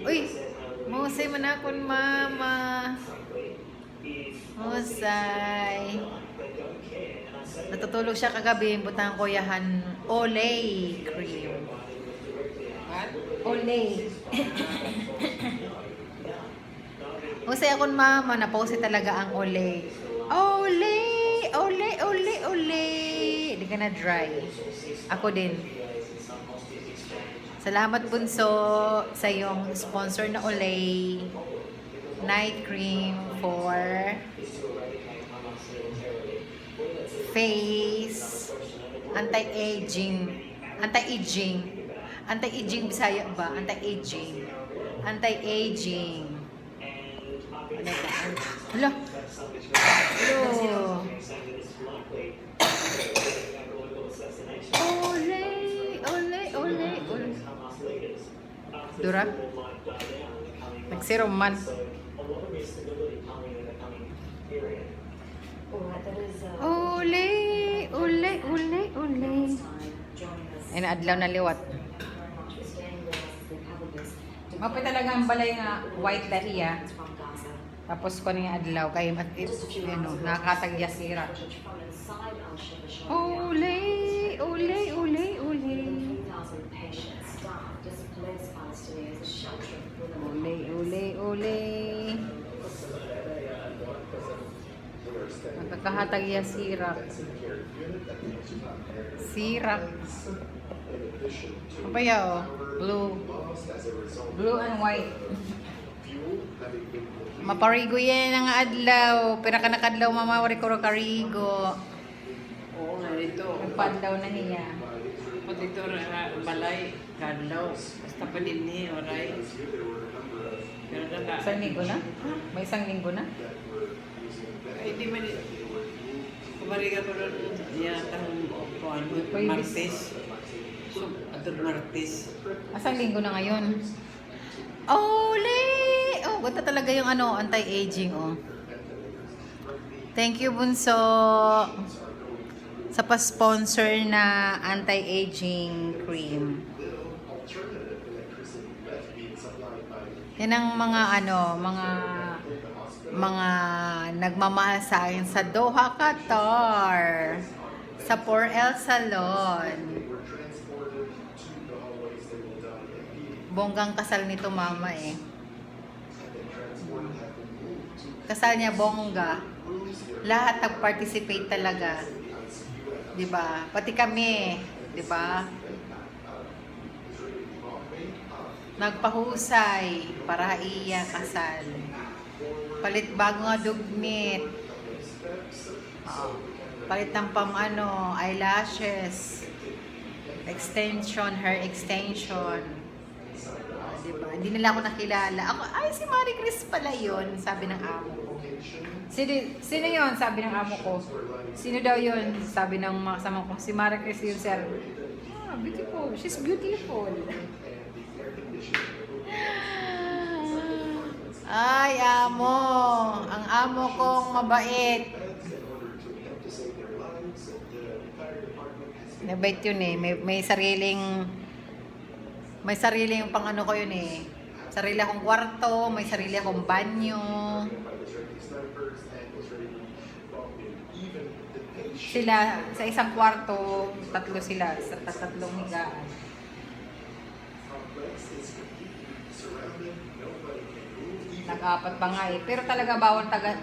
Uy, mahusay man akon mama. Mahusay. Natutulog siya kagabi, butang ko yahan Olay cream. What? Olay. Mahusay akon mama, napause talaga ang Olay. Olay, Olay, Olay, Olay. Hindi ka na dry. Ako din. Salamat bunso sa iyong sponsor na Olay night cream for face anti-aging anti-aging Bisaya ba? Anti-aging ano ba? Hala. Hello. Olay. Dura. Nagsirom man. Olay. Ay naadlaw na liwat. Mapay talaga ang balay nga white dahlia. Tapos ko niya adlaw kay ano, nakakatagya sira. Olay. Olay. Nakakahatagya sira. Papaya oh, blue and white. Maparigo yan ang adlaw. Pero kanakadlaw mama wari ko karigo. Oo nga dito. Nagpadlaw na niya. Pati ito balay, kadlaw. Basta pa din ni, oray. Pero naka... Isang linggo na? May isang linggo na? Ay, di man. Kumariga ko rin niya tahong Martes. So, atod Martes. Asang linggo na ngayon? Olay! Oh, ganda talaga yung ano, anti-aging, oh. Thank you, Bunso, sa pa-sponsor na anti-aging cream. Yan ang mga ano, mga nagmamahal sa akin sa Doha, Qatar. Sa 4L Salon. Bonggang kasal nito mama eh. Kasal niya bongga. Lahat nag-participate talaga. 'Di ba? Pati kami, 'di ba? Nagpahusay para iya kasal. Palit bago nga dugmit. Palit ng pang ano, eyelashes. Extension, hair extension. Diba? Hindi nila ako nakilala. Ako, ay si Marie Chris pala yun, sabi ng amo ko. Sino yun? Sabi ng amo ko. Sino daw yun? Sabi ng mga kasama ko. Si Marie Chris yun, sir. Ah, beautiful. She's beautiful. Ay, amo. Ang amo kong mabait. Mabait yun eh. May sariling pang ano ko yun eh. Sarili akong kwarto, may sarili akong banyo. Sila, sa isang kwarto, tatlo sila, sa tatlong higaan. Nag-apat pa nga eh. Pero talaga bawal talaga